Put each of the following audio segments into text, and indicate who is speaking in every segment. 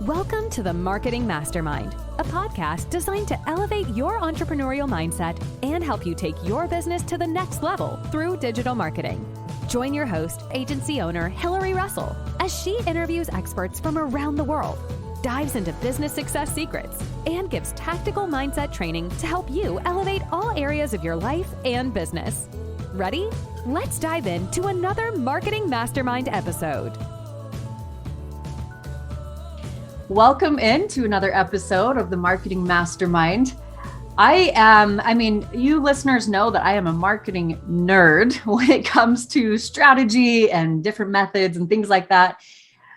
Speaker 1: Welcome to the Marketing Mastermind, a podcast designed to elevate your entrepreneurial mindset and help you take your business to the next level through digital marketing. Join your host, agency owner Hilary Russell, as she interviews experts from around the world, dives into business success secrets, and gives tactical mindset training to help you elevate all areas of your life and business. Ready? Let's dive into another Marketing Mastermind episode.
Speaker 2: Welcome into another episode of the Marketing Mastermind. You listeners know that I am a marketing nerd when it comes to strategy and different methods and things like that.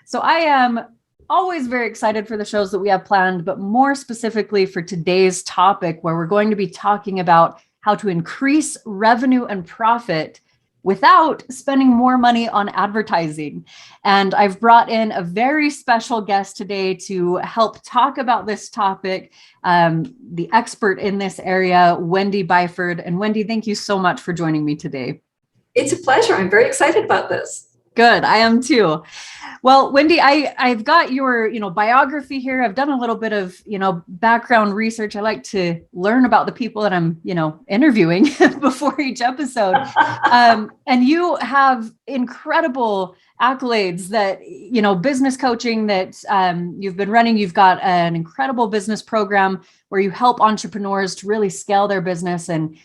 Speaker 2: So I am always very excited for the shows that we have planned, but more specifically for today's topic, where we're going to be talking about how to increase revenue and profit without spending more money on advertising. And I've brought in a very special guest today to help talk about this topic, the expert in this area, Wendy Byford. And Wendy, thank you so much for joining me today.
Speaker 3: It's a pleasure. I'm very excited about this.
Speaker 2: Good. I am too. Well, Wendy, I've got your, biography here. I've done a little bit of, background research. I like to learn about the people that I'm, interviewing before each episode. And you have incredible accolades that, business coaching that you've been running. You've got an incredible business program where you help entrepreneurs to really scale their business and,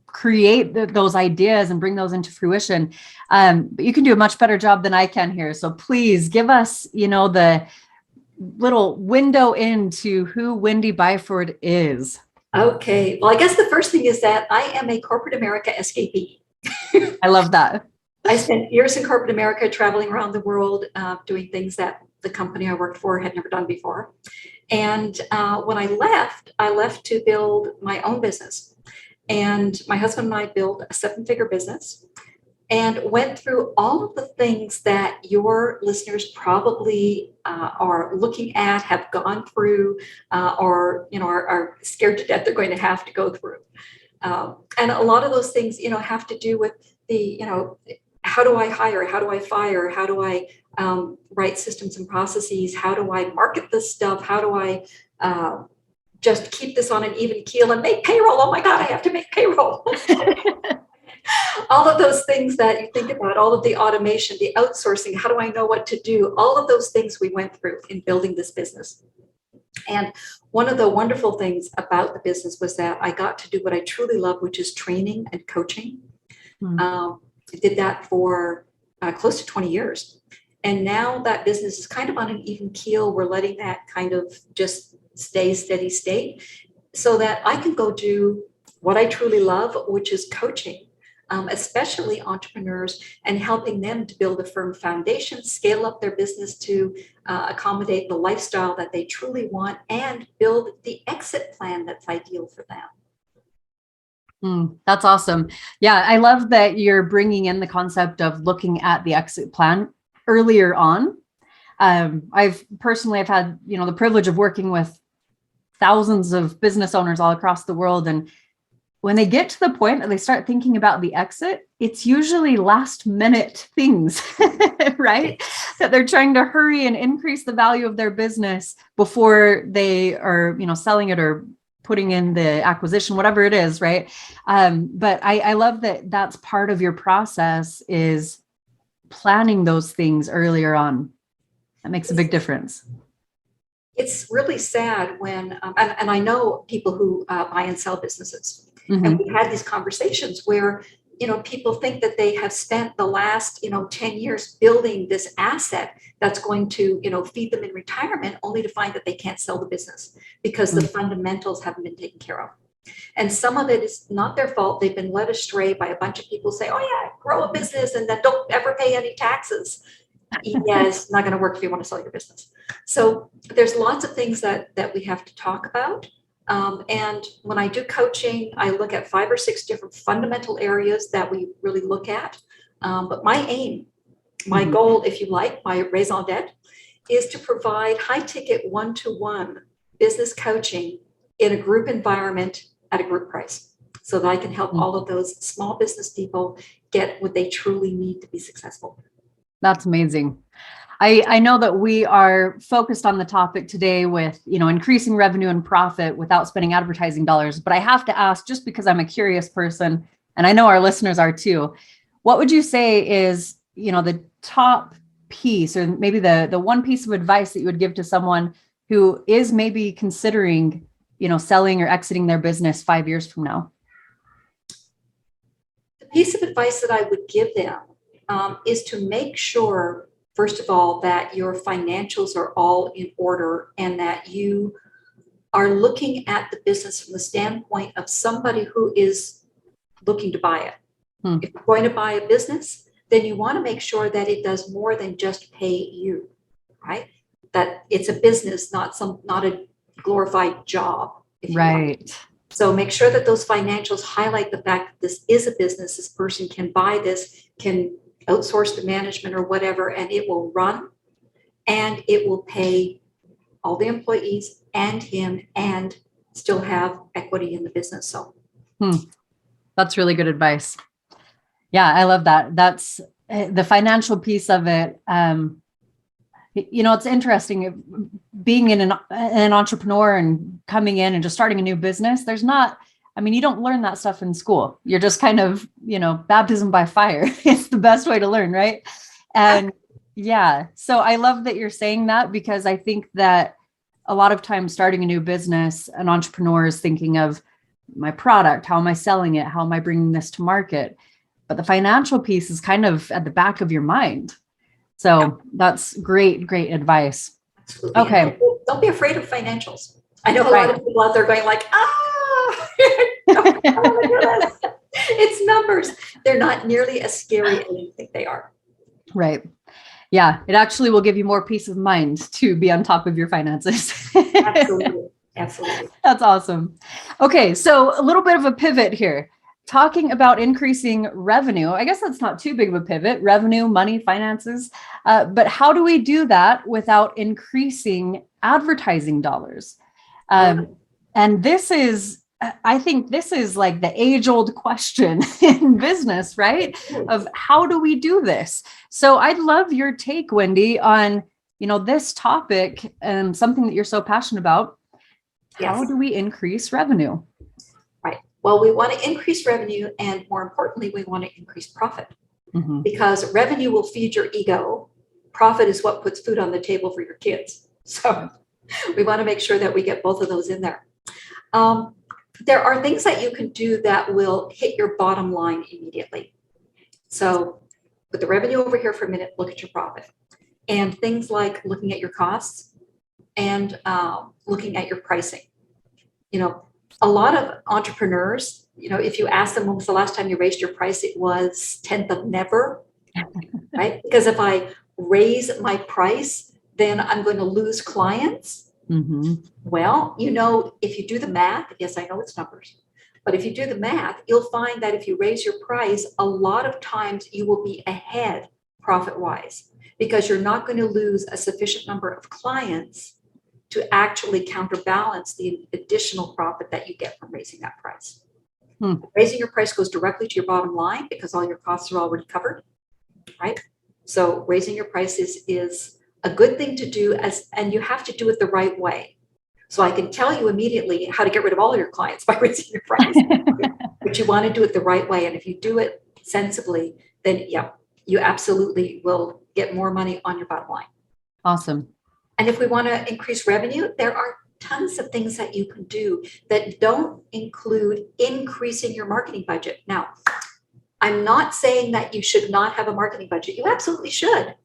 Speaker 2: create those ideas and bring those into fruition. But you can do a much better job than I can here. So please give us, the little window into who Wendy Byford is.
Speaker 3: Okay. Well, I guess the first thing is that I am a corporate America escapee.
Speaker 2: I love that.
Speaker 3: I spent years in corporate America traveling around the world, doing things that the company I worked for had never done before. And when I left to build my own business. And my husband and I built a 7-figure business and went through all of the things that your listeners probably are looking at, have gone through, or are scared to death they're going to have to go through. And a lot of those things, have to do with the, how do I hire? How do I fire? How do I write systems and processes? How do I market this stuff? How do I just keep this on an even keel and make payroll? Oh my God, I have to make payroll. All of those things that you think about, all of the automation, the outsourcing, how do I know what to do? All of those things we went through in building this business. And one of the wonderful things about the business was that I got to do what I truly love, which is training and coaching. I did that for close to 20 years. And now that business is kind of on an even keel. We're letting that kind of just stay steady state so that I can go do what I truly love, which is coaching, especially entrepreneurs, and helping them to build a firm foundation, scale up their business to accommodate the lifestyle that they truly want, and build the exit plan that's ideal for them.
Speaker 2: That's awesome. Yeah, I love that you're bringing in the concept of looking at the exit plan earlier on. I've had, the privilege of working with thousands of business owners all across the world. And when they get to the point that they start thinking about the exit, it's usually last minute things, right? That they're trying to hurry and increase the value of their business before they are, selling it or putting in the acquisition, whatever it is, right? But I love that that's part of your process, is planning those things earlier on. That makes a big difference.
Speaker 3: It's really sad when, and I know people who buy and sell businesses, and we had these conversations where, people think that they have spent the last, 10 years building this asset that's going to, feed them in retirement, only to find that they can't sell the business because the fundamentals haven't been taken care of. And some of it is not their fault. They've been led astray by a bunch of people who say, oh yeah, grow a business and then don't ever pay any taxes. Yeah, it's not going to work if you want to sell your business. So there's lots of things that we have to talk about. And when I do coaching, I look at 5 or 6 different fundamental areas that we really look at. But my aim, my goal, if you like, my raison d'etre, is to provide high-ticket one-to-one business coaching in a group environment at a group price, so that I can help all of those small business people get what they truly need to be successful.
Speaker 2: That's amazing. I know that we are focused on the topic today with, increasing revenue and profit without spending advertising dollars. But I have to ask, just because I'm a curious person, and I know our listeners are too, what would you say is, the top piece, or maybe the one piece of advice that you would give to someone who is maybe considering, selling or exiting their business 5 years from now?
Speaker 3: The piece of advice that I would give them is to make sure, first of all, that your financials are all in order and that you are looking at the business from the standpoint of somebody who is looking to buy it. If you're going to buy a business, then you want to make sure that it does more than just pay you, right? That it's a business, not a glorified job.
Speaker 2: Right.
Speaker 3: So make sure that those financials highlight the fact that this is a business. This person can buy this, can outsource the management or whatever, and it will run and it will pay all the employees and him and still have equity in the business. So
Speaker 2: that's really good advice. Yeah, I love that. That's the financial piece of it. It's interesting being an entrepreneur and coming in and just starting a new business. You don't learn that stuff in school. You're just kind of, baptism by fire. It's the best way to learn, right? And yeah, so I love that you're saying that, because I think that a lot of times starting a new business, an entrepreneur is thinking of my product. How am I selling it? How am I bringing this to market? But the financial piece is kind of at the back of your mind. So that's great advice.
Speaker 3: Absolutely.
Speaker 2: Okay.
Speaker 3: Don't be afraid of financials. I know a lot of people out there going like, don't do this. It's numbers. They're not nearly as scary as you think they are.
Speaker 2: Right. Yeah. It actually will give you more peace of mind to be on top of your finances.
Speaker 3: Absolutely. Absolutely.
Speaker 2: That's awesome. Okay. So a little bit of a pivot here. Talking about increasing revenue, I guess that's not too big of a pivot, revenue, money, finances. But how do we do that without increasing advertising dollars? And I think this is like the age-old question in business, right? Of how do we do this? So I'd love your take, Wendy, on, this topic and something that you're so passionate about.
Speaker 3: Yes.
Speaker 2: How do we increase revenue?
Speaker 3: Right. Well, we want to increase revenue, and more importantly, we want to increase profit, because revenue will feed your ego. Profit is what puts food on the table for your kids. So we want to make sure that we get both of those in there. There are things that you can do that will hit your bottom line immediately. So put the revenue over here for a minute, look at your profit, and things like looking at your costs and looking at your pricing. A lot of entrepreneurs, if you ask them when was the last time you raised your price, it was 10th of never, right? Because if I raise my price, then I'm going to lose clients. Well, if you do the math, yes, I know it's numbers, but if you do the math, you'll find that if you raise your price, a lot of times you will be ahead profit-wise, because you're not going to lose a sufficient number of clients to actually counterbalance the additional profit that you get from raising that price. Raising your price goes directly to your bottom line because all your costs are already covered, right? So raising your price is a good thing to do, and you have to do it the right way. So I can tell you immediately how to get rid of all your clients by raising your price, but you want to do it the right way. And if you do it sensibly, then you absolutely will get more money on your bottom line.
Speaker 2: Awesome.
Speaker 3: And if we want to increase revenue, there are tons of things that you can do that don't include increasing your marketing budget. Now, I'm not saying that you should not have a marketing budget. You absolutely should.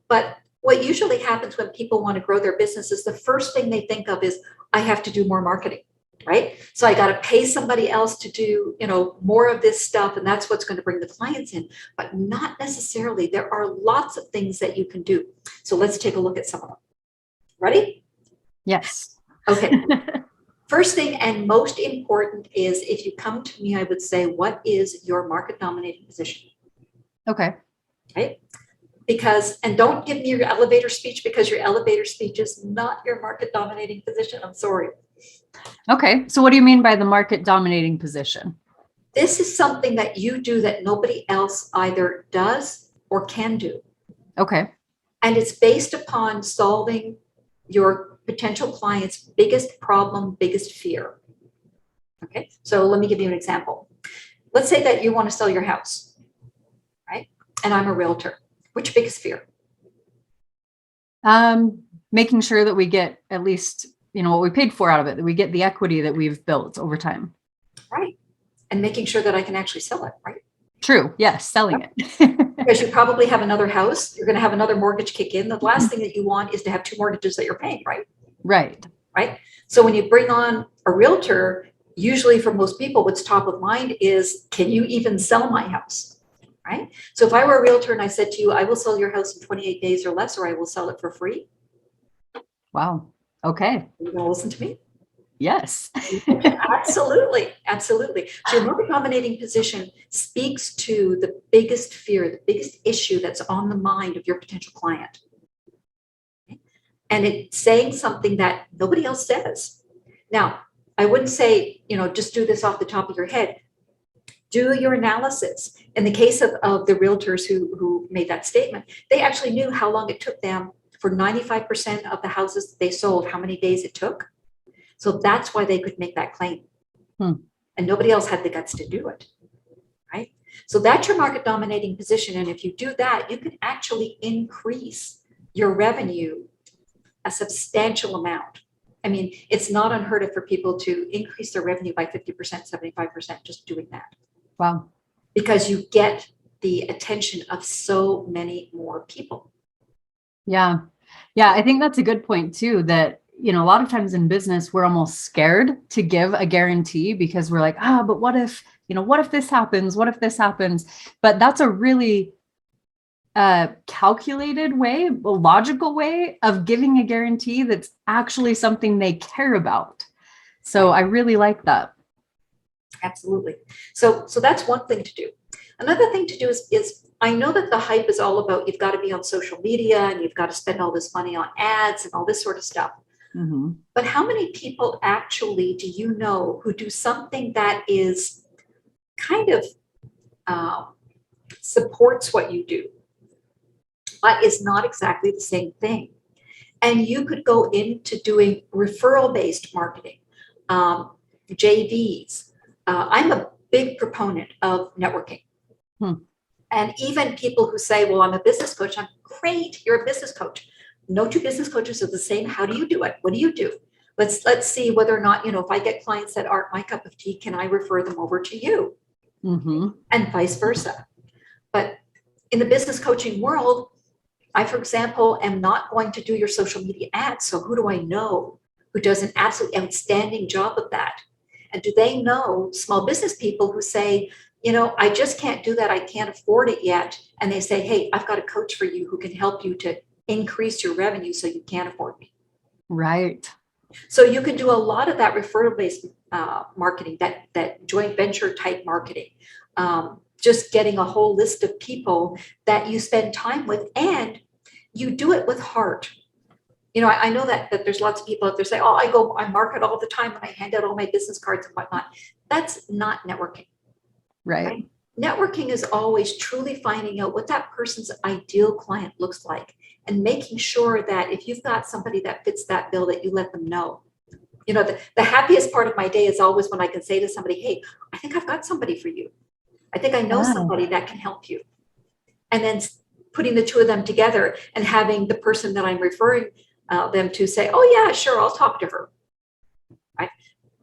Speaker 3: But what usually happens when people want to grow their business is the first thing they think of is, I have to do more marketing, right? So I got to pay somebody else to do, more of this stuff. And that's what's going to bring the clients in, but not necessarily. There are lots of things that you can do. So let's take a look at some of them. Ready?
Speaker 2: Yes.
Speaker 3: Okay. First thing and most important is, if you come to me, I would say, what is your market dominating position?
Speaker 2: Okay.
Speaker 3: Right? And don't give me your elevator speech, because your elevator speech is not your market dominating position. I'm sorry.
Speaker 2: Okay. So what do you mean by the market dominating position?
Speaker 3: This is something that you do that nobody else either does or can do.
Speaker 2: Okay.
Speaker 3: And it's based upon solving your potential client's biggest problem, biggest fear. Okay, so let me give you an example. Let's say that you want to sell your house, right? And I'm a realtor. What's your biggest fear?
Speaker 2: Making sure that we get at least, what we paid for out of it, that we get the equity that we've built over time.
Speaker 3: Right. And making sure that I can actually sell it, right?
Speaker 2: True. Yes. Selling it.
Speaker 3: Because you probably have another house. You're going to have another mortgage kick in. The last thing that you want is to have two mortgages that you're paying, right?
Speaker 2: Right.
Speaker 3: Right. So when you bring on a realtor, usually for most people, what's top of mind is, can you even sell my house? Right. So if I were a realtor and I said to you, I will sell your house in 28 days or less, or I will sell it for free.
Speaker 2: Wow. Okay.
Speaker 3: Are you going to listen to me?
Speaker 2: Yes.
Speaker 3: Absolutely. Absolutely. So your market dominating position speaks to the biggest fear, the biggest issue that's on the mind of your potential client. Okay? And it's saying something that nobody else says. Now, I wouldn't say, just do this off the top of your head. Do your analysis. In the case of the realtors who made that statement, they actually knew how long it took them for 95% of the houses they sold, how many days it took. So that's why they could make that claim. And nobody else had the guts to do it, right? So that's your market dominating position. And if you do that, you can actually increase your revenue a substantial amount. I mean, it's not unheard of for people to increase their revenue by 50%, 75% just doing that.
Speaker 2: Wow.
Speaker 3: Because you get the attention of so many more people.
Speaker 2: Yeah. Yeah. I think that's a good point too, that, a lot of times in business, we're almost scared to give a guarantee because we're like, but what if this happens? What if this happens? But that's a really calculated way, a logical way of giving a guarantee that's actually something they care about. So I really like that.
Speaker 3: Absolutely. So that's one thing to do. Another thing to do is I know that the hype is all about, you've got to be on social media and you've got to spend all this money on ads and all this sort of stuff.
Speaker 2: Mm-hmm.
Speaker 3: But how many people actually do you know who do something that is kind of supports what you do, but is not exactly the same thing? And you could go into doing referral-based marketing, JVs. I'm a big proponent of networking. And even people who say, well, I'm a business coach. I'm great. You're a business coach. No two business coaches are the same. How do you do it? What do you do? Let's see whether or not, if I get clients that aren't my cup of tea, can I refer them over to you?
Speaker 2: Mm-hmm.
Speaker 3: And vice versa. But in the business coaching world, I, for example, am not going to do your social media ads. So who do I know who does an absolutely outstanding job of that? And do they know small business people who say, I just can't do that. I can't afford it yet. And they say, hey, I've got a coach for you who can help you to increase your revenue so you can't afford me.
Speaker 2: Right.
Speaker 3: So you can do a lot of that referral-based marketing, that joint venture type marketing, just getting a whole list of people that you spend time with, and you do it with heart. I know that there's lots of people out there say, oh, I market all the time and I hand out all my business cards and whatnot. That's not networking.
Speaker 2: Right.
Speaker 3: Networking is always truly finding out what that person's ideal client looks like and making sure that if you've got somebody that fits that bill, that you let them know. The happiest part of my day is always when I can say to somebody, hey, I think I've got somebody for you. I think I know somebody that can help you. And then putting the two of them together and having the person that I'm referring them to say, oh yeah, sure, I'll talk to her. Right?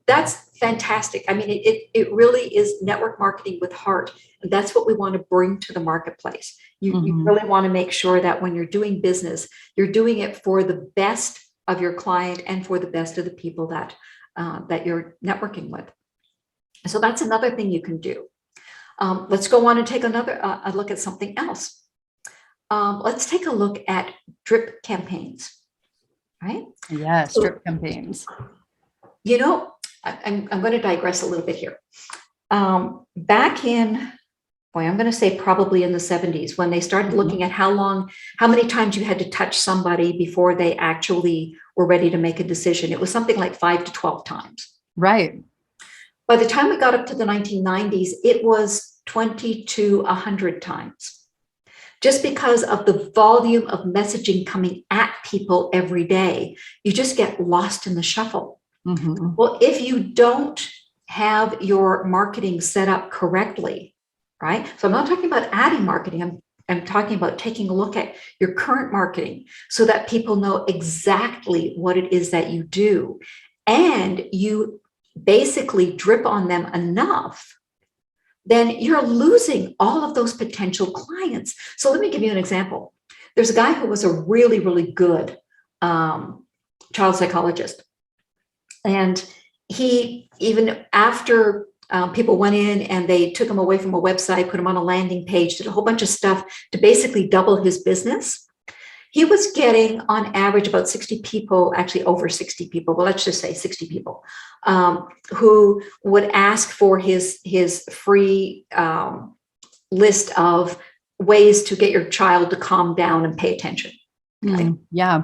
Speaker 3: That's fantastic. I mean, it really is network marketing with heart. And that's what we want to bring to the marketplace. You really want to make sure that when you're doing business, you're doing it for the best of your client and for the best of the people that you're networking with. So that's another thing you can do. Let's go on and take another a look at something else. Let's take a look at drip campaigns. Right?
Speaker 2: Yes, drip campaigns.
Speaker 3: I'm going to digress a little bit here. Back in, I'm going to say probably in the 70s, when they started looking at how many times you had to touch somebody before they actually were ready to make a decision. It was something like 5 to 12 times.
Speaker 2: Right.
Speaker 3: By the time we got up to the 1990s, it was 20 to 100 times. just because of the volume of messaging coming at people every day. You just get lost in the shuffle.
Speaker 2: Mm-hmm.
Speaker 3: Well, if you don't have your marketing set up correctly, right? So I'm not talking about adding marketing. I'm talking about taking a look at your current marketing so that people know exactly what it is that you do. And you basically drip on them enough, then you're losing all of those potential clients. So let me give you an example. There's a guy who was a really, really good child psychologist. And he, even after people went in and they took him away from a website, put him on a landing page, did a whole bunch of stuff to basically double his business, he was getting on average about 60 people, actually over 60 people, well, let's just say 60 people, who would ask for his free list of ways to get your child to calm down and pay attention. Okay?
Speaker 2: Yeah.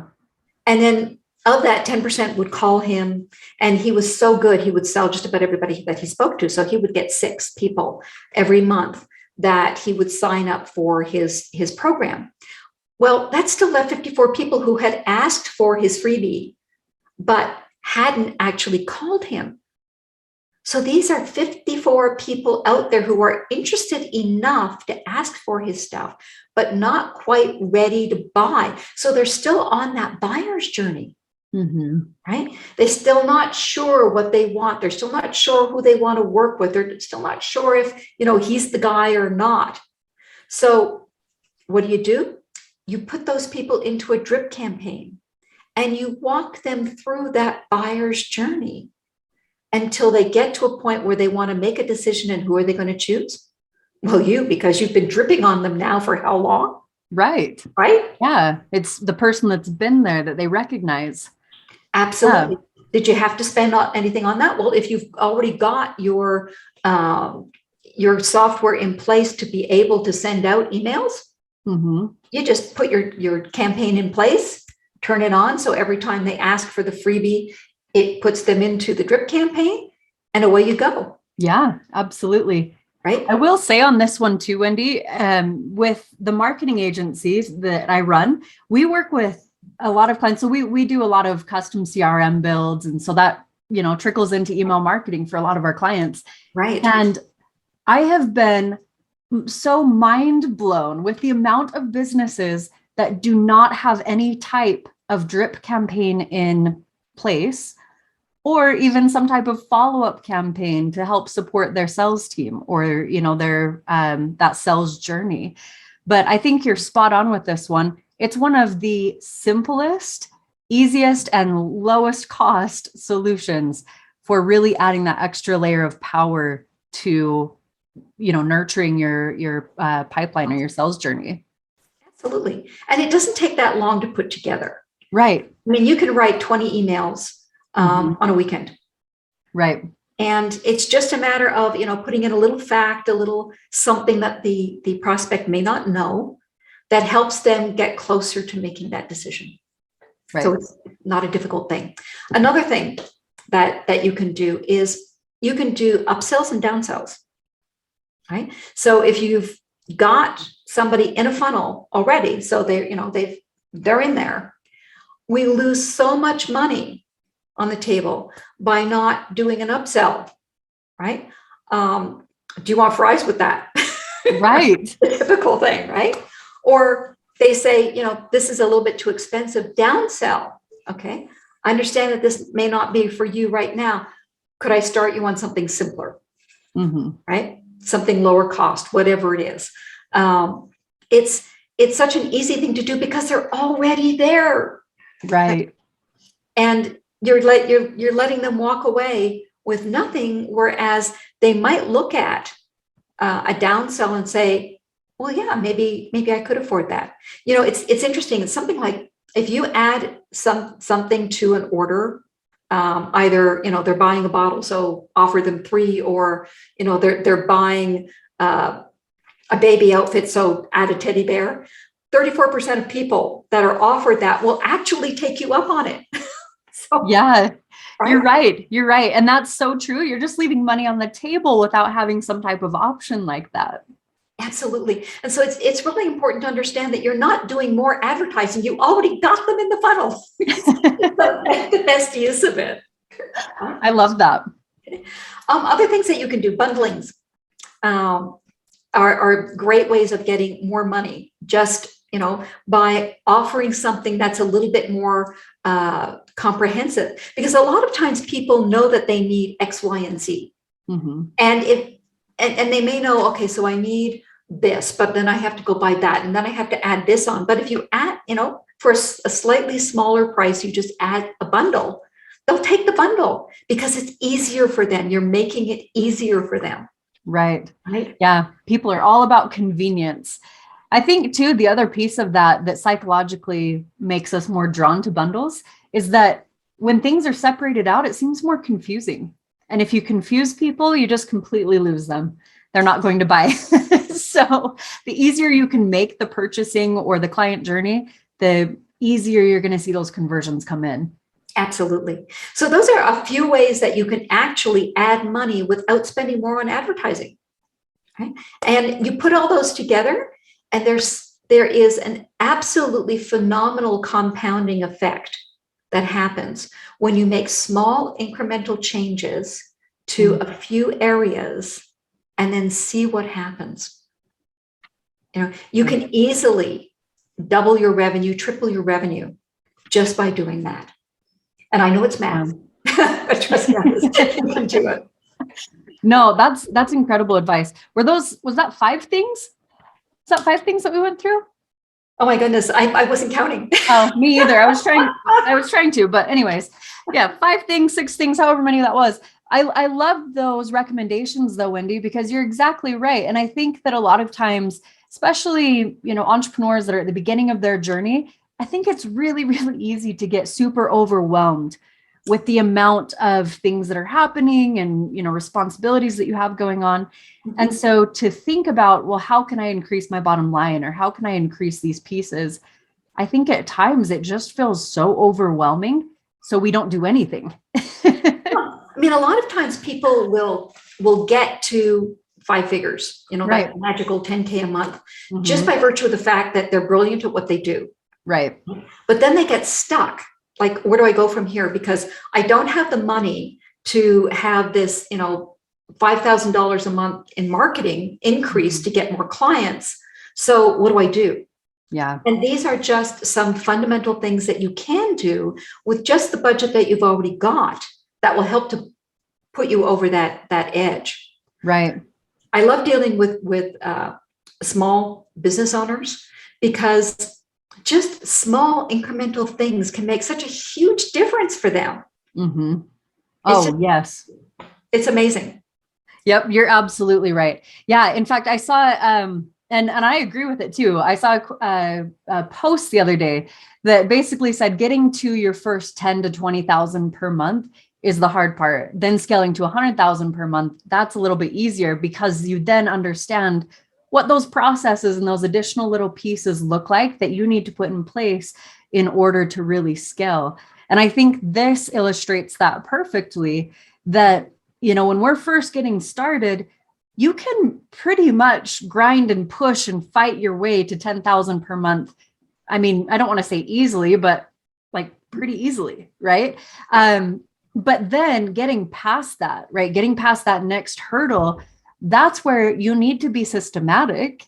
Speaker 3: And then of that, 10% would call him, and he was so good, he would sell just about everybody that he spoke to. So he would get 6 people every month that he would sign up for his program. Well, that still left 54 people who had asked for his freebie, but hadn't actually called him. So these are 54 people out there who are interested enough to ask for his stuff, but not quite ready to buy. So they're still on that buyer's journey, right? They're still not sure what they want. They're still not sure who they want to work with. They're still not sure if, he's the guy or not. So what do? You put those people into a drip campaign and you walk them through that buyer's journey until they get to a point where they want to make a decision. And who are they going to choose? Well, because you've been dripping on them now for how long?
Speaker 2: Right.
Speaker 3: Right?
Speaker 2: Yeah. It's the person that's been there that they recognize.
Speaker 3: Absolutely. Yeah. Did you have to spend anything on that? Well, if you've already got your software in place to be able to send out emails, you just put your campaign in place, turn it on. So every time they ask for the freebie, it puts them into the drip campaign and away you go.
Speaker 2: Yeah, absolutely.
Speaker 3: Right.
Speaker 2: I will say on this one too, Wendy, with the marketing agencies that I run, we work with a lot of clients. So we do a lot of custom CRM builds. And so that, trickles into email marketing for a lot of our clients.
Speaker 3: Right.
Speaker 2: And I have been so mind blown with the amount of businesses that do not have any type of drip campaign in place, or even some type of follow-up campaign to help support their sales team or, their that sales journey. But I think you're spot on with this one. It's one of the simplest, easiest, and lowest cost solutions for really adding that extra layer of power to, nurturing your pipeline or your sales journey.
Speaker 3: Absolutely. And it doesn't take that long to put together.
Speaker 2: Right.
Speaker 3: I mean, you can write 20 emails on a weekend.
Speaker 2: Right.
Speaker 3: And it's just a matter of, putting in a little fact, a little something that the prospect may not know that helps them get closer to making that decision. Right. So it's not a difficult thing. Another thing that you can do is you can do upsells and downsells. Right. So if you've got somebody in a funnel already, so they're in there, we lose so much money on the table by not doing an upsell. Right. Do you want fries with that?
Speaker 2: Right.
Speaker 3: The typical thing, right? Or they say, this is a little bit too expensive. Downsell. Okay. I understand that this may not be for you right now. Could I start you on something simpler? Right? Something lower cost, whatever it is. It's such an easy thing to do because they're already there.
Speaker 2: Right.
Speaker 3: And you're letting them walk away with nothing, whereas they might look at a downsell and say, well, yeah, maybe I could afford that. It's interesting. It's something like if you add something to an order, either, they're buying a bottle, so offer them 3, or, they're buying a baby outfit, so add a teddy bear. 34% of people that are offered that will actually take you up on it. So,
Speaker 2: yeah, right. You're right. And that's so true. You're just leaving money on the table without having some type of option like that.
Speaker 3: Absolutely. And so it's really important to understand that you're not doing more advertising. You already got them in the funnel. So make the best use of it.
Speaker 2: I love that.
Speaker 3: Other things that you can do, bundlings, are great ways of getting more money. Just, by offering something that's a little bit more comprehensive, because a lot of times people know that they need X, Y, and Z.
Speaker 2: Mm-hmm.
Speaker 3: And they may know, okay, so I need this, but then I have to go buy that, and then I have to add this on. But if you add, for a slightly smaller price, you just add a bundle, they'll take the bundle because it's easier for them. You're making it easier for them.
Speaker 2: Right. Yeah. People are all about convenience. I think too, the other piece of that psychologically makes us more drawn to bundles is that when things are separated out, it seems more confusing. And if you confuse people, you just completely lose them. They're not going to buy. So the easier you can make the purchasing or the client journey, the easier you're going to see those conversions come in.
Speaker 3: Absolutely. So those are a few ways that you can actually add money without spending more on advertising. Okay? And you put all those together, and there is an absolutely phenomenal compounding effect that happens when you make small incremental changes to a few areas and then see what happens. You can easily double your revenue, triple your revenue just by doing that. And I know it's math, but trust me, you can do it.
Speaker 2: No, that's incredible advice. Was that 5 things? Is that 5 things that we went through?
Speaker 3: Oh my goodness, I wasn't counting.
Speaker 2: Oh, me either. I was trying to, but anyways, yeah, 5 things, 6 things, however many that was. I love those recommendations though, Wendy, because you're exactly right. And I think that a lot of times, especially, entrepreneurs that are at the beginning of their journey, I think it's really, really easy to get super overwhelmed with the amount of things that are happening and, responsibilities that you have going on. Mm-hmm. And so to think about, well, how can I increase my bottom line, or how can I increase these pieces? I think at times it just feels so overwhelming. So we don't do anything.
Speaker 3: A lot of times people will get to 5 figures,
Speaker 2: right.
Speaker 3: That magical 10K a month, mm-hmm. just by virtue of the fact that they're brilliant at what they do.
Speaker 2: Right.
Speaker 3: But then they get stuck. Like, where do I go from here? Because I don't have the money to have this, $5,000 a month in marketing increase to get more clients. So what do I do?
Speaker 2: Yeah.
Speaker 3: And these are just some fundamental things that you can do with just the budget that you've already got that will help to put you over that edge.
Speaker 2: Right.
Speaker 3: I love dealing with small business owners because just small incremental things can make such a huge difference for them.
Speaker 2: Mm-hmm. Oh, yes.
Speaker 3: It's amazing.
Speaker 2: Yep. You're absolutely right. Yeah. In fact, I saw, and I agree with it too. I saw a post the other day that basically said getting to your first 10 to 20,000 per month is the hard part. Then scaling to 100,000 per month, that's a little bit easier because you then understand what those processes and those additional little pieces look like that you need to put in place in order to really scale. And I think this illustrates that perfectly, that, when we're first getting started, you can pretty much grind and push and fight your way to 10,000 per month. I don't want to say easily, but like pretty easily, right? But then getting past that, right? Getting past that next hurdle, that's where you need to be systematic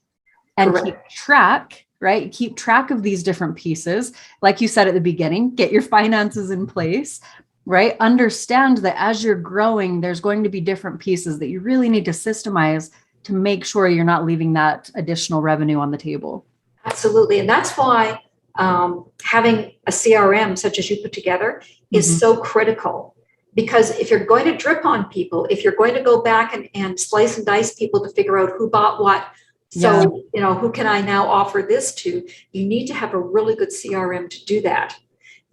Speaker 2: and
Speaker 3: Correct.
Speaker 2: Keep track, right? Keep track of these different pieces. Like you said at the beginning, get your finances in place, right? Understand that as you're growing, there's going to be different pieces that you really need to systemize to make sure you're not leaving that additional revenue on the table.
Speaker 3: Absolutely. And that's why having a CRM such as you put together is
Speaker 2: Mm-hmm.
Speaker 3: so critical. Because if you're going to drip on people, if you're going to go back and slice and dice people to figure out who bought what, so, who can I now offer this to, you need to have a really good CRM to do that.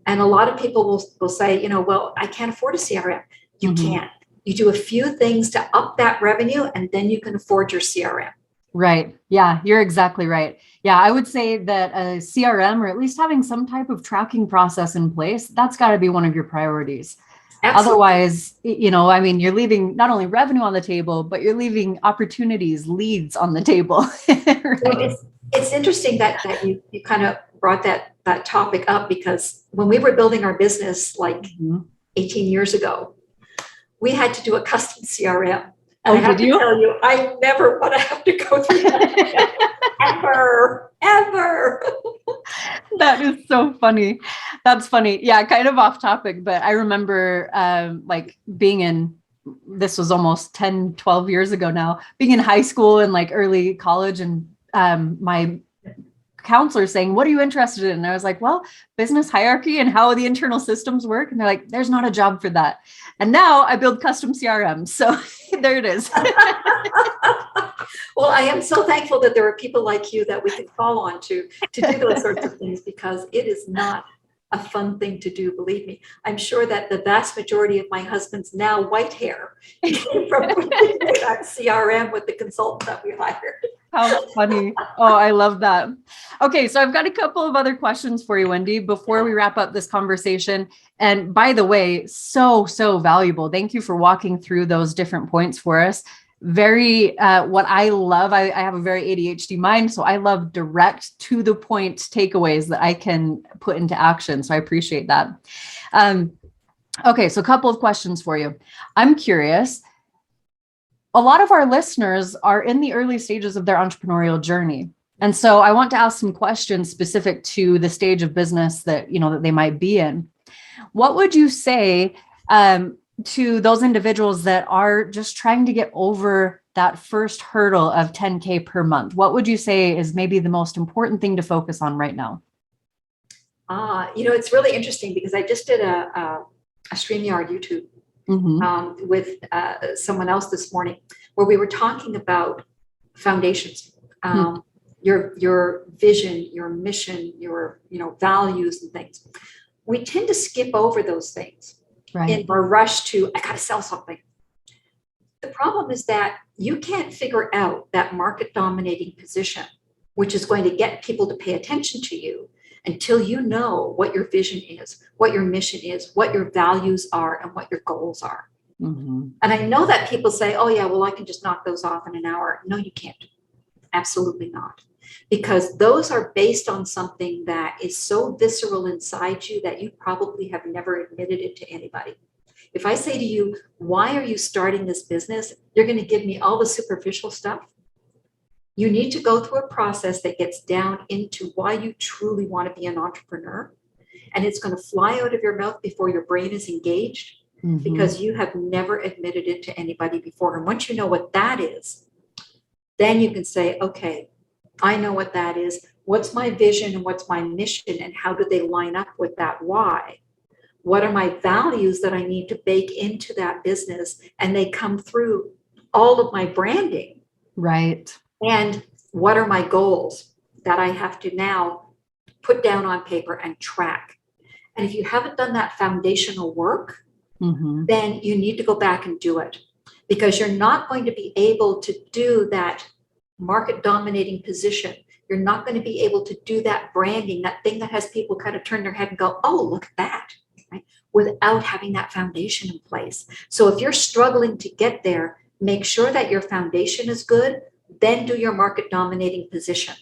Speaker 3: And a lot of people will say, well, I can't afford a CRM. You
Speaker 2: Mm-hmm.
Speaker 3: can't. You do a few things to up that revenue, and then you can afford your CRM.
Speaker 2: Right. Yeah, you're exactly right. Yeah, I would say that a CRM, or at least having some type of tracking process in place, that's got to be one of your priorities.
Speaker 3: Absolutely.
Speaker 2: Otherwise, I mean, you're leaving not only revenue on the table, but you're leaving opportunities, leads on the table.
Speaker 3: Well,
Speaker 2: Right.
Speaker 3: it's interesting that you kind of brought that topic up, because when we were building our business like
Speaker 2: Mhm.
Speaker 3: 18 years ago, we had to do a custom CRM. And
Speaker 2: Oh,
Speaker 3: I have
Speaker 2: did
Speaker 3: to
Speaker 2: you?
Speaker 3: tell you, I never want to have to go through that again. Ever, ever.
Speaker 2: That is so funny. That's funny. Yeah, kind of off topic, but I remember like being in, this was almost 10, 12 years ago now, being in high school and like early college, and my counselor saying, "What are you interested in?" And I was like, "Well, business hierarchy and how the internal systems work." And they're like, "There's not a job for that." And now I build custom CRM. So there it is.
Speaker 3: Well, I am so thankful that there are people like you that we can call on to do those sorts of things, because it is not a fun thing to do, believe me. I'm sure that the vast majority of my husband's now white hair came from that CRM with the consultant that we hired.
Speaker 2: How funny. Oh, I love that. Okay, so I've got a couple of other questions for you, Wendy, before we wrap up this conversation. And by the way, so valuable. Thank you for walking through those different points for us. Very, what I love, I have a very ADHD mind, so I love direct to the point takeaways that I can put into action. So I appreciate that. Okay, so a couple of questions for you. I'm curious, a lot of our listeners are in the early stages of their entrepreneurial journey. And so I want to ask some questions specific to the stage of business that, that they might be in. What would you say to those individuals that are just trying to get over that first hurdle of 10K per month? What would you say is maybe the most important thing to focus on right now?
Speaker 3: It's really interesting, because I just did a StreamYard YouTube with someone else this morning, where we were talking about foundations, your vision, your mission, your values and things. We tend to skip over those things in our rush to, I got to sell something. The problem is that you can't figure out that market dominating position, which is going to get people to pay attention to you, until you know what your vision is, what your mission is, what your values are, and what your goals are. And I know that people say, oh yeah, well, I can just knock those off in an hour. No, you can't. Absolutely not. Because those are based on something that is so visceral inside you that you probably have never admitted it to anybody. If I say to you, why are you starting this business? You're going to give me all the superficial stuff. You need to go through a process that gets down into why you truly want to be an entrepreneur. And it's going to fly out of your mouth before your brain is engaged, because you have never admitted it to anybody before. And once you know what that is, then you can say, okay, I know what that is. What's my vision and what's my mission, and how do they line up with that why? What are my values that I need to bake into that business? And they come through all of my branding.
Speaker 2: Right.
Speaker 3: And what are my goals that I have to now put down on paper and track? And if you haven't done that foundational work, then you need to go back and do it, because you're not going to be able to do that market dominating position. You're not going to be able to do that branding, that thing that has people kind of turn their head and go, oh, look at that, right? Without having that foundation in place. So if you're struggling to get there, make sure that your foundation is good, then do your market dominating position.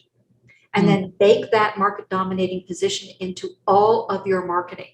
Speaker 3: And then bake that market dominating position into all of your marketing.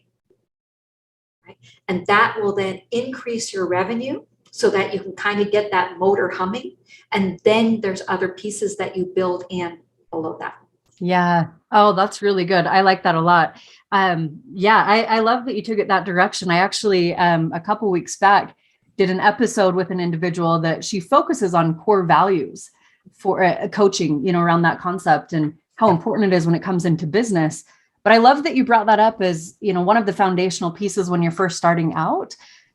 Speaker 3: Right? And that will then increase your revenue, so that you can kind of get that motor humming. And then there's other pieces that you build in below that.
Speaker 2: Yeah. Oh, that's really good. I like that a lot. I love that you took it that direction. I actually, a couple weeks back, did an episode with an individual that she focuses on core values for coaching, around that concept and how important it is when it comes into business. But I love that you brought that up as, one of the foundational pieces when you're first starting out,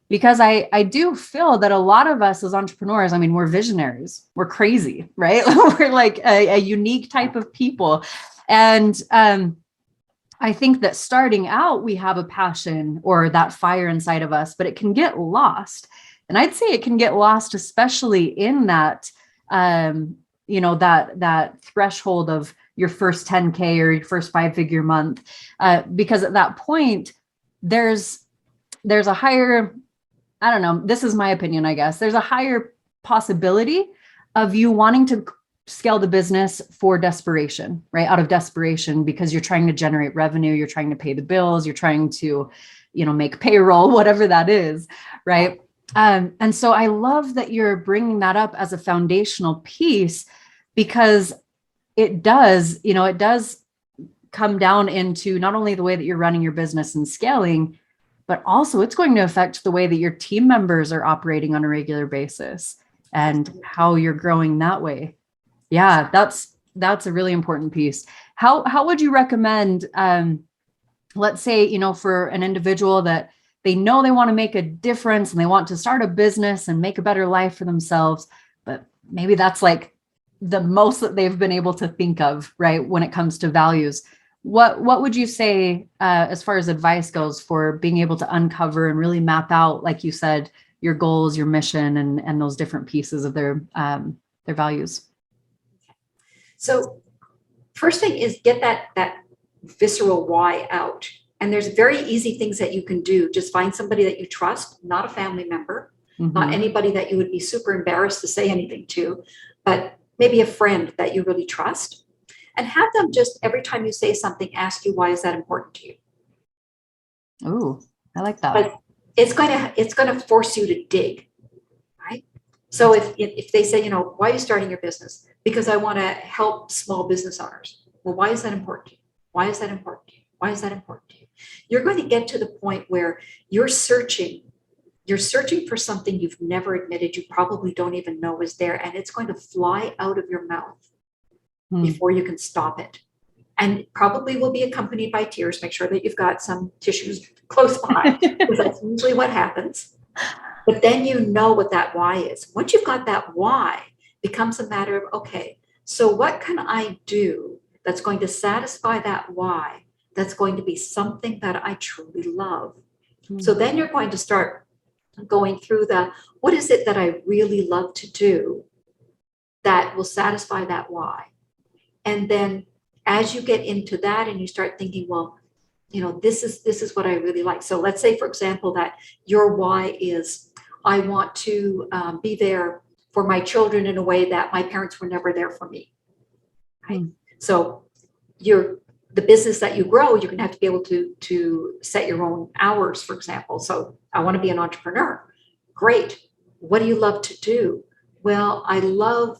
Speaker 2: because I do feel that a lot of us as entrepreneurs, I mean, we're visionaries, we're crazy, right? We're like a unique type of people. And I think that starting out, we have a passion or that fire inside of us, but it can get lost. And I'd say it can get lost, especially in that, that threshold of your first 10K or your first 5-figure month, because at that point, there's there's a higher, I don't know, this is my opinion, I guess. There's a higher possibility of you wanting to scale the business for desperation, right? Out of desperation, because you're trying to generate revenue, you're trying to pay the bills, you're trying to, make payroll, whatever that is, right? And so I love that you're bringing that up as a foundational piece, because it does come down into not only the way that you're running your business and scaling, but also it's going to affect the way that your team members are operating on a regular basis and how you're growing that way. Yeah, that's a really important piece. How would you recommend, let's say, for an individual that they know they want to make a difference and they want to start a business and make a better life for themselves, but maybe that's like the most that they've been able to think of, right? When it comes to values, what would you say, as far as advice goes, for being able to uncover and really map out, like you said, your goals, your mission, and those different pieces of their values?
Speaker 3: So first thing is get that visceral why out. And there's very easy things that you can do. Just find somebody that you trust, not a family member, not anybody that you would be super embarrassed to say anything to, but maybe a friend that you really trust, and have them just every time you say something, ask you, why is that important to you?
Speaker 2: Oh, I like that.
Speaker 3: But it's going to force you to dig, right? So if they say, why are you starting your business? Because I want to help small business owners. Well, why is that important to you? Why is that important to you? Why is that important to you? You're going to get to the point where you're searching for something you've never admitted you probably don't even know is there, and it's going to fly out of your mouth before you can stop it. And probably will be accompanied by tears. Make sure that you've got some tissues close by, because that's usually what happens. But then you know what that why is. Once you've got that why, it becomes a matter of, okay, so what can I do that's going to satisfy that why, that's going to be something that I truly love? So then you're going to start going through what is it that I really love to do that will satisfy that why? And then as you get into that and you start thinking, well, this is what I really like. So let's say, for example, that your why is, I want to be there for my children in a way that my parents were never there for me. Right? So the business that you grow, you're going to have to be able to set your own hours, for example. So I want to be an entrepreneur. Great. What do you love to do? Well, I love,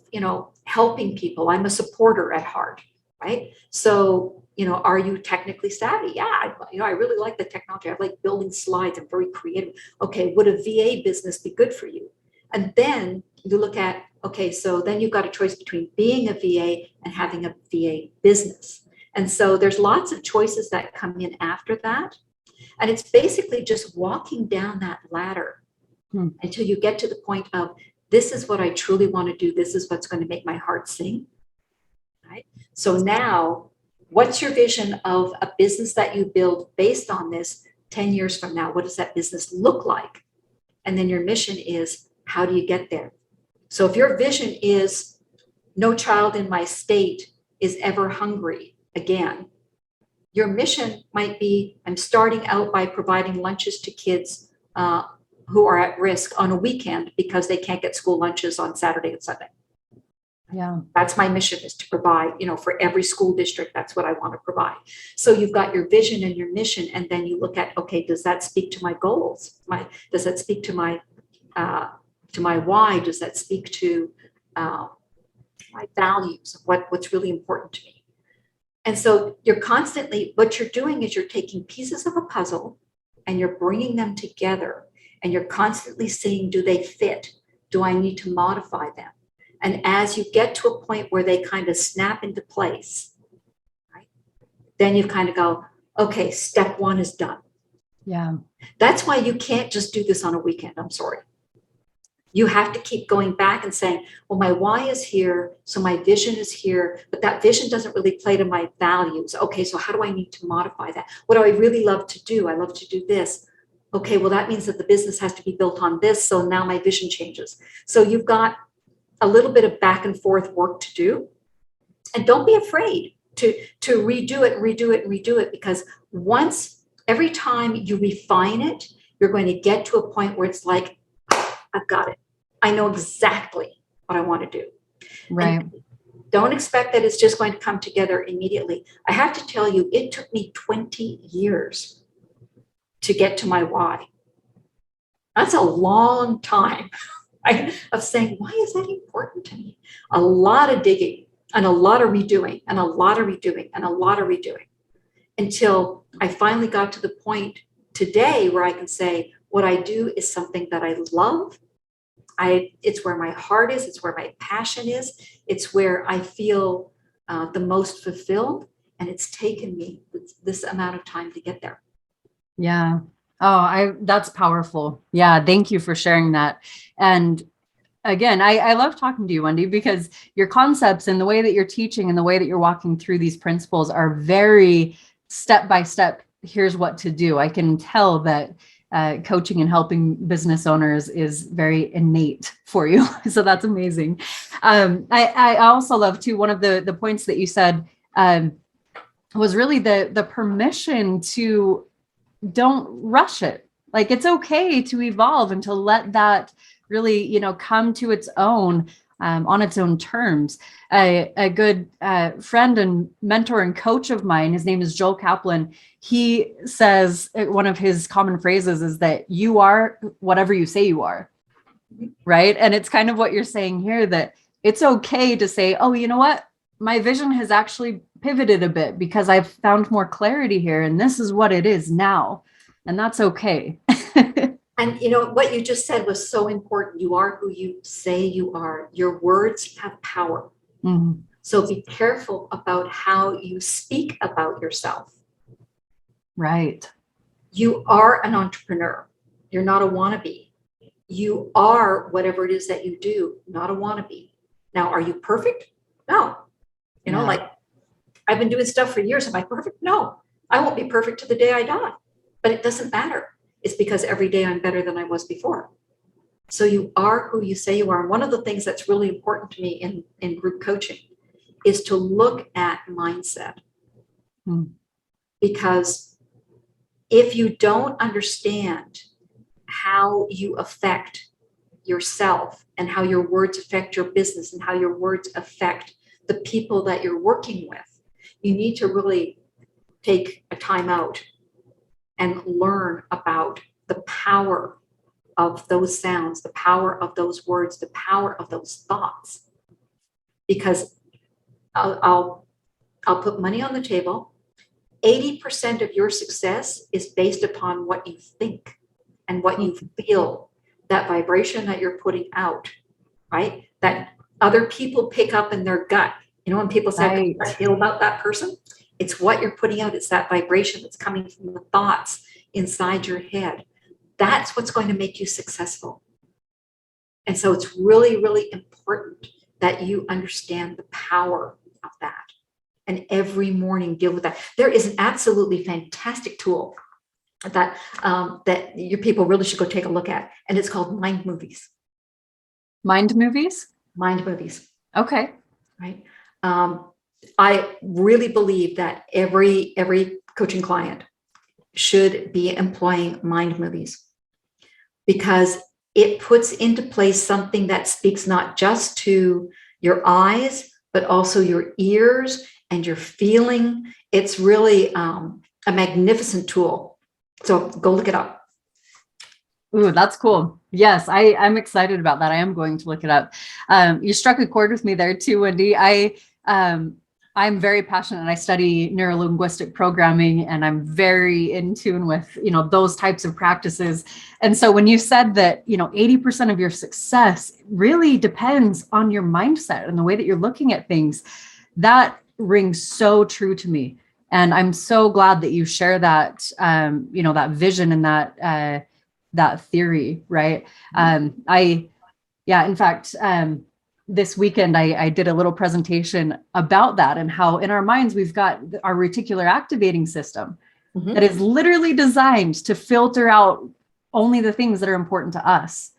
Speaker 3: helping people. I'm a supporter at heart, right? So, are you technically savvy? Yeah, I really like the technology. I like building slides. I'm very creative. Okay, would a VA business be good for you? And then you look at, okay, so then you've got a choice between being a VA and having a VA business. And so there's lots of choices that come in after that. And it's basically just walking down that ladder until you get to the point of, this is what I truly want to do. This is what's going to make my heart sing. Right? So now, what's your vision of a business that you build based on this 10 years from now? What does that business look like? And then your mission is, how do you get there? So if your vision is, no child in my state is ever hungry again, your mission might be, I'm starting out by providing lunches to kids who are at risk on a weekend because they can't get school lunches on Saturday and Sunday.
Speaker 2: Yeah.
Speaker 3: That's my mission, is to provide, for every school district, that's what I want to provide. So you've got your vision and your mission, and then you look at, okay, does that speak to my goals? Does that speak to my why? Does that speak to my values, what's really important to me? And so what you're doing is you're taking pieces of a puzzle and you're bringing them together, and you're constantly seeing, do they fit? Do I need to modify them? And as you get to a point where they kind of snap into place, right, then you kind of go, okay, step one is done.
Speaker 2: Yeah.
Speaker 3: That's why you can't just do this on a weekend. I'm sorry. You have to keep going back and saying, well, my why is here, so my vision is here, but that vision doesn't really play to my values. Okay, so how do I need to modify that? What do I really love to do? I love to do this. Okay, well, that means that the business has to be built on this, so now my vision changes. So you've got a little bit of back and forth work to do. And don't be afraid to redo it, because every time you refine it, you're going to get to a point where it's like, I've got it. I know exactly what I want to do.
Speaker 2: Right.
Speaker 3: And don't expect that it's just going to come together immediately. I have to tell you, it took me 20 years to get to my why. That's a long time of saying, why is that important to me? A lot of digging and a lot of redoing and a lot of redoing and a lot of redoing until I finally got to the point today where I can say, what I do is something that I love. It's where my heart is. It's where my passion is. It's where I feel the most fulfilled. And it's taken me this amount of time to get there.
Speaker 2: Yeah. Oh, that's powerful. Yeah. Thank you for sharing that. And again, I love talking to you, Wendy, because your concepts and the way that you're teaching and the way that you're walking through these principles are very step by step. Here's what to do. I can tell that coaching and helping business owners is very innate for you. So that's amazing. I also love too, one of the points that you said was really the permission to don't rush it. Like, it's okay to evolve and to let that really, come to its own on its own terms. A good friend and mentor and coach of mine, his name is Joel Kaplan. He says one of his common phrases is that you are whatever you say you are. Right. And it's kind of what you're saying here, that it's okay to say, oh, you know what? My vision has actually pivoted a bit because I've found more clarity here. And this is what it is now. And that's okay.
Speaker 3: And what you just said was so important. You are who you say you are. Your words have power.
Speaker 2: Mm-hmm.
Speaker 3: So be careful about how you speak about yourself.
Speaker 2: Right.
Speaker 3: You are an entrepreneur. You're not a wannabe. You are whatever it is that you do, not a wannabe. Now, are you perfect? No. Like, I've been doing stuff for years. Am I perfect? No. I won't be perfect to the day I die. But it doesn't matter. It's because every day I'm better than I was before. So you are who you say you are. And one of the things that's really important to me in group coaching is to look at mindset. Because if you don't understand how you affect yourself and how your words affect your business and how your words affect the people that you're working with, you need to really take a time out and learn about the power of those sounds, the power of those words, the power of those thoughts. Because I'll put money on the table. 80% of your success is based upon what you think and what you feel, that vibration that you're putting out, right? That other people pick up in their gut. When people say, I feel about that person, it's what you're putting out. It's that vibration that's coming from the thoughts inside your head. That's what's going to make you successful. And so it's really, really important that you understand the power of that. And every morning deal with that. There is an absolutely fantastic tool that that your people really should go take a look at. And it's called Mind Movies.
Speaker 2: Mind movies?
Speaker 3: Mind Movies.
Speaker 2: Okay.
Speaker 3: Right. I really believe that every coaching client should be employing Mind Movies, because it puts into place something that speaks not just to your eyes, but also your ears and your feeling. It's really a magnificent tool. So go look it up.
Speaker 2: Ooh, that's cool. Yes, I'm excited about that. I am going to look it up. You struck a chord with me there too, Wendy. I'm very passionate, and I study neuro-linguistic programming, and I'm very in tune with, those types of practices. And so when you said that, 80% of your success really depends on your mindset and the way that you're looking at things, that rings so true to me. And I'm so glad that you share that, that vision and that theory, right? In fact, this weekend, I did a little presentation about that and how in our minds, we've got our reticular activating system that is literally designed to filter out only the things that are important to us.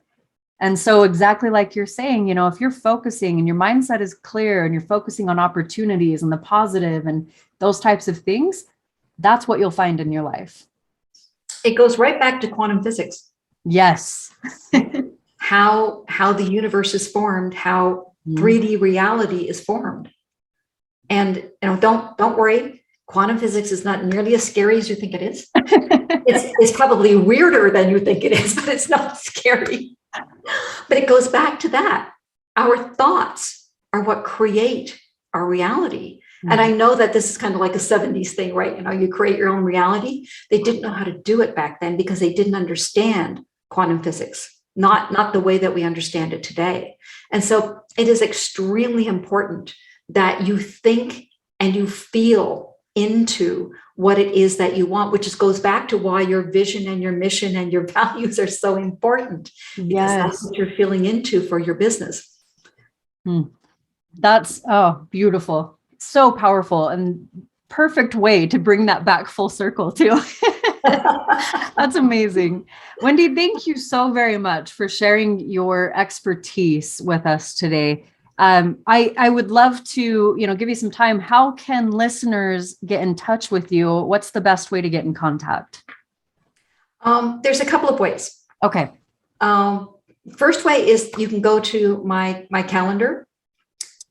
Speaker 2: And so exactly like you're saying, if you're focusing and your mindset is clear and you're focusing on opportunities and the positive and those types of things, that's what you'll find in your life.
Speaker 3: It goes right back to quantum physics.
Speaker 2: Yes.
Speaker 3: How the universe is formed, how 3D reality is formed. And don't worry, quantum physics is not nearly as scary as you think it is. It's probably weirder than you think it is, but it's not scary. But it goes back to that. Our thoughts are what create our reality. And I know that this is kind of like a 70s thing, right? You create your own reality. They didn't know how to do it back then because they didn't understand quantum physics, not the way that we understand it today. And so it is extremely important that you think and you feel into what it is that you want, which just goes back to why your vision and your mission and your values are so important. Because that's what you're feeling into for your business.
Speaker 2: That's beautiful. So powerful and perfect way to bring that back full circle too. That's amazing. Wendy, thank you so very much for sharing your expertise with us today. I would love to, give you some time. How can listeners get in touch with you? What's the best way to get in contact?
Speaker 3: There's a couple of ways.
Speaker 2: Okay.
Speaker 3: First way is you can go to my calendar.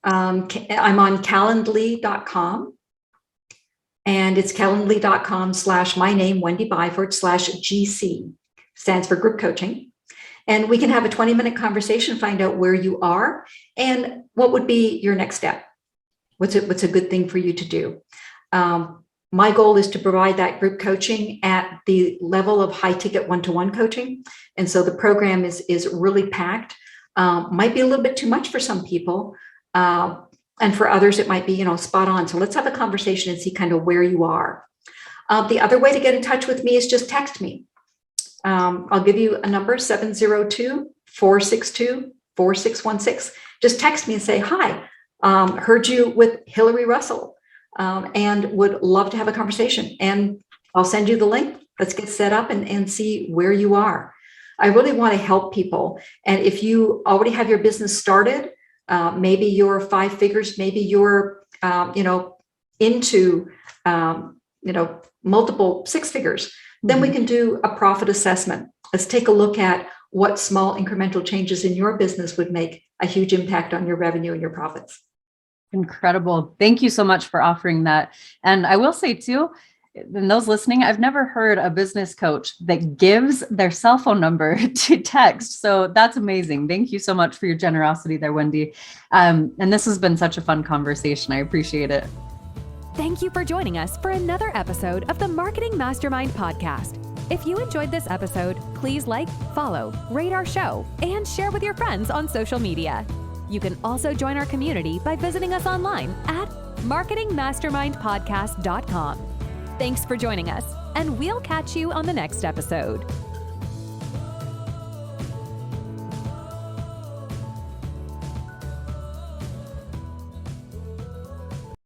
Speaker 3: I'm on calendly.com, and it's calendly.com/my name, Wendy Byford /GC, stands for group coaching. And we can have a 20-minute conversation, find out where you are and what would be your next step. What's a good thing for you to do? My goal is to provide that group coaching at the level of high ticket one-to-one coaching. And so the program is really packed. Might be a little bit too much for some people. And for others, it might be, spot on. So let's have a conversation and see kind of where you are. The other way to get in touch with me is just text me. I'll give you a number, 702-462-4616. Just text me and say, hi, heard you with Hilary Russell, and would love to have a conversation. And I'll send you the link. Let's get set up and see where you are. I really want to help people. And if you already have your business started, maybe you're 5 figures, maybe you're, into, multiple 6 figures, then we can do a profit assessment. Let's take a look at what small incremental changes in your business would make a huge impact on your revenue and your profits.
Speaker 2: Incredible. Thank you so much for offering that. And I will say too, and those listening, I've never heard a business coach that gives their cell phone number to text. So that's amazing. Thank you so much for your generosity there, Wendy. And this has been such a fun conversation. I appreciate it.
Speaker 1: Thank you for joining us for another episode of the Marketing Mastermind podcast. If you enjoyed this episode, please follow, rate our show, and share with your friends on social media. You can also join our community by visiting us online at marketingmastermindpodcast.com. Thanks for joining us, and we'll catch you on the next episode.